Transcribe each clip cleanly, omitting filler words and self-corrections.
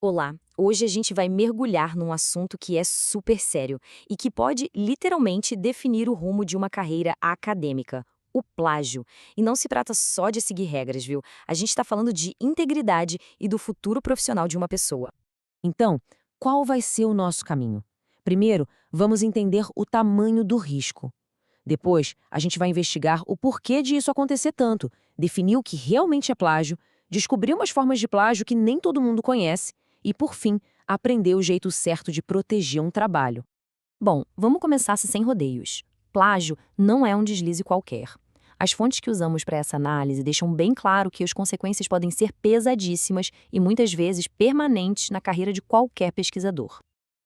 Olá, hoje a gente vai mergulhar num assunto que é super sério e que pode literalmente definir o rumo de uma carreira acadêmica: o plágio. E não se trata só de seguir regras, viu? A gente está falando de integridade e do futuro profissional de uma pessoa. Então, qual vai ser o nosso caminho? Primeiro, vamos entender o tamanho do risco. Depois, a gente vai investigar o porquê de isso acontecer tanto, definir o que realmente é plágio, descobrir umas formas de plágio que nem todo mundo conhece e, por fim, aprender o jeito certo de proteger um trabalho. Bom, vamos começar sem rodeios. Plágio não é um deslize qualquer. As fontes que usamos para essa análise deixam bem claro que as consequências podem ser pesadíssimas e muitas vezes permanentes na carreira de qualquer pesquisador.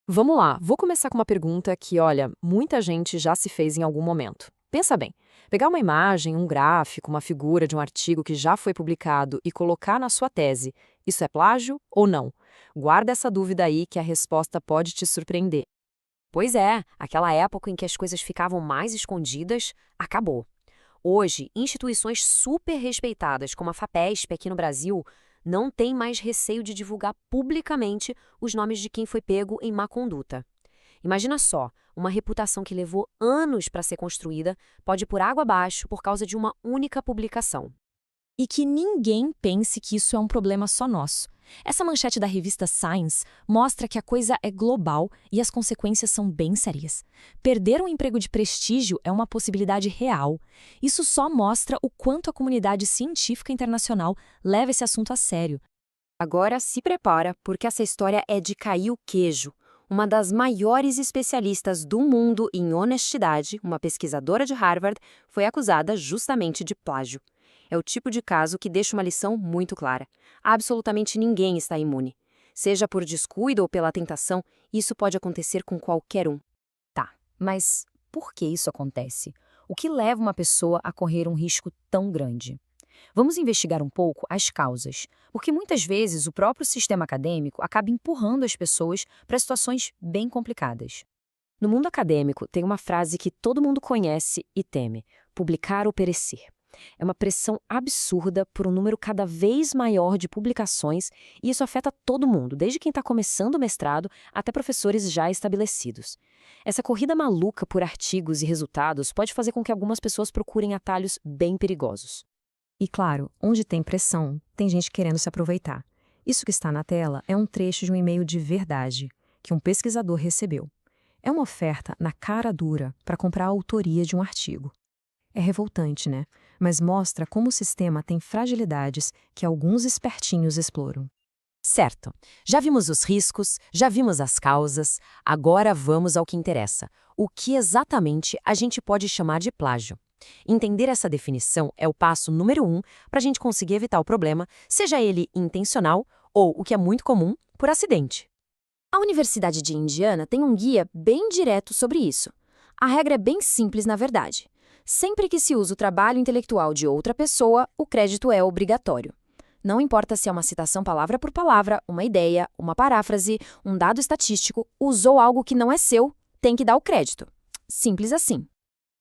Vamos lá, vou começar com uma pergunta que, olha, muita gente já se fez em algum momento. Pensa bem, pegar uma imagem, um gráfico, uma figura de um artigo que já foi publicado e colocar na sua tese, isso é plágio ou não? Guarda essa dúvida aí que a resposta pode te surpreender. Pois é, aquela época em que as coisas ficavam mais escondidas, acabou. Hoje, instituições super respeitadas como a FAPESP aqui no Brasil não têm mais receio de divulgar publicamente os nomes de quem foi pego em má conduta. Imagina só, uma reputação que levou anos para ser construída pode ir por água abaixo por causa de uma única publicação. E que ninguém pense que isso é um problema só nosso. Essa manchete da revista Science mostra que a coisa é global e as consequências são bem sérias. Perder um emprego de prestígio é uma possibilidade real. Isso só mostra o quanto a comunidade científica internacional leva esse assunto a sério. Agora se prepara, porque essa história é de cair o queijo. Uma das maiores especialistas do mundo em honestidade, uma pesquisadora de Harvard, foi acusada justamente de plágio. É o tipo de caso que deixa uma lição muito clara. Absolutamente ninguém está imune. Seja por descuido ou pela tentação, isso pode acontecer com qualquer um. Tá, mas por que isso acontece? O que leva uma pessoa a correr um risco tão grande? Vamos investigar um pouco as causas, porque muitas vezes o próprio sistema acadêmico acaba empurrando as pessoas para situações bem complicadas. No mundo acadêmico, tem uma frase que todo mundo conhece e teme: publicar ou perecer. É uma pressão absurda por um número cada vez maior de publicações e isso afeta todo mundo, desde quem está começando o mestrado até professores já estabelecidos. Essa corrida maluca por artigos e resultados pode fazer com que algumas pessoas procurem atalhos bem perigosos. E claro, onde tem pressão, tem gente querendo se aproveitar. Isso que está na tela é um trecho de um e-mail de verdade que um pesquisador recebeu. É uma oferta na cara dura para comprar a autoria de um artigo. É revoltante, né? Mas mostra como o sistema tem fragilidades que alguns espertinhos exploram. Certo, já vimos os riscos, já vimos as causas, agora vamos ao que interessa. O que exatamente a gente pode chamar de plágio? Entender essa definição é o passo número 1 para a gente conseguir evitar o problema, seja ele intencional ou, o que é muito comum, por acidente. A Universidade de Indiana tem um guia bem direto sobre isso. A regra é bem simples, na verdade. Sempre que se usa o trabalho intelectual de outra pessoa, o crédito é obrigatório. Não importa se é uma citação palavra por palavra, uma ideia, uma paráfrase, um dado estatístico, usou algo que não é seu, tem que dar o crédito. Simples assim.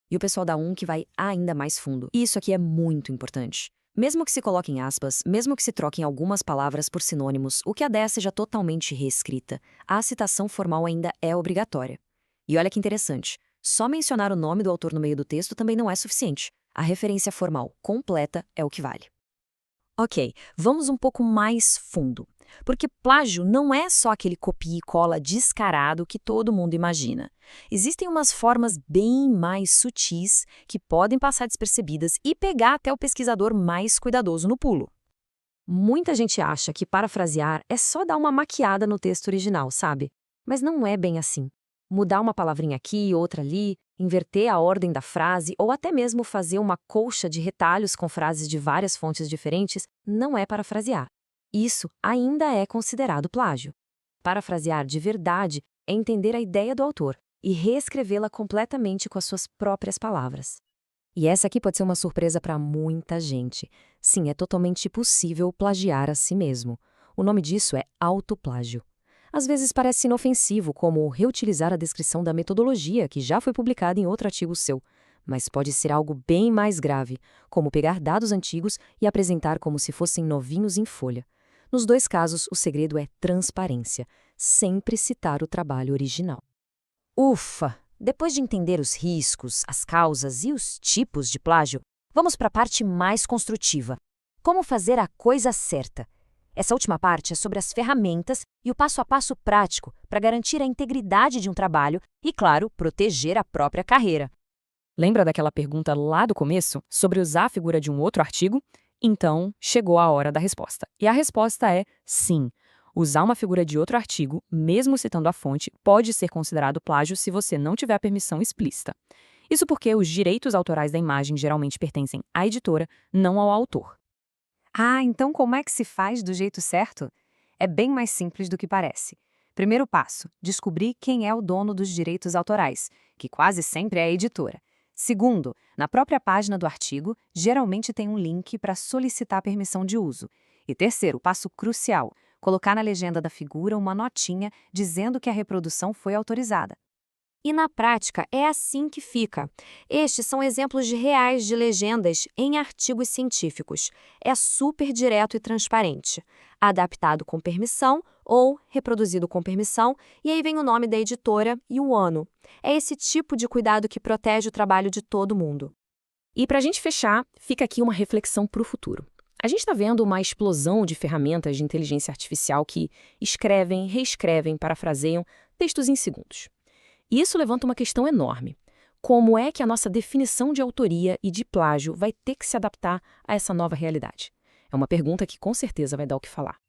E o pessoal dá um que vai ainda mais fundo. E isso aqui é muito importante. Mesmo que se coloquem aspas, mesmo que se troquem algumas palavras por sinônimos, o que a ideia seja totalmente reescrita, a citação formal ainda é obrigatória. E olha que interessante, só mencionar o nome do autor no meio do texto também não é suficiente. A referência formal completa é o que vale. Ok, vamos um pouco mais fundo. Porque plágio não é só aquele copia e cola descarado que todo mundo imagina. Existem umas formas bem mais sutis que podem passar despercebidas e pegar até o pesquisador mais cuidadoso no pulo. Muita gente acha que parafrasear é só dar uma maquiada no texto original, sabe? Mas não é bem assim. Mudar uma palavrinha aqui e outra ali, inverter a ordem da frase ou até mesmo fazer uma colcha de retalhos com frases de várias fontes diferentes não é parafrasear. Isso ainda é considerado plágio. Parafrasear de verdade é entender a ideia do autor e reescrevê-la completamente com as suas próprias palavras. E essa aqui pode ser uma surpresa para muita gente. Sim, é totalmente possível plagiar a si mesmo. O nome disso é autoplágio. Às vezes parece inofensivo, como reutilizar a descrição da metodologia que já foi publicada em outro artigo seu, mas pode ser algo bem mais grave, como pegar dados antigos e apresentar como se fossem novinhos em folha. Nos dois casos, o segredo é transparência. Sempre citar o trabalho original. Ufa! Depois de entender os riscos, as causas e os tipos de plágio, vamos para a parte mais construtiva. Como fazer a coisa certa? Essa última parte é sobre as ferramentas e o passo a passo prático para garantir a integridade de um trabalho e, claro, proteger a própria carreira. Lembra daquela pergunta lá do começo sobre usar a figura de um outro artigo? Então, chegou a hora da resposta. E a resposta é sim. Usar uma figura de outro artigo, mesmo citando a fonte, pode ser considerado plágio se você não tiver a permissão explícita. Isso porque os direitos autorais da imagem geralmente pertencem à editora, não ao autor. Ah, então como é que se faz do jeito certo? É bem mais simples do que parece. Primeiro passo, descobrir quem é o dono dos direitos autorais, que quase sempre é a editora. Segundo, na própria página do artigo, geralmente tem um link para solicitar permissão de uso. E terceiro, passo crucial, colocar na legenda da figura uma notinha dizendo que a reprodução foi autorizada. E na prática, é assim que fica. Estes são exemplos reais de legendas em artigos científicos. É super direto e transparente. Adaptado com permissão ou reproduzido com permissão, e aí vem o nome da editora e o ano. É esse tipo de cuidado que protege o trabalho de todo mundo. E para a gente fechar, fica aqui uma reflexão para o futuro. A gente está vendo uma explosão de ferramentas de inteligência artificial que escrevem, reescrevem, parafraseiam textos em segundos. E isso levanta uma questão enorme. Como é que a nossa definição de autoria e de plágio vai ter que se adaptar a essa nova realidade? É uma pergunta que com certeza vai dar o que falar.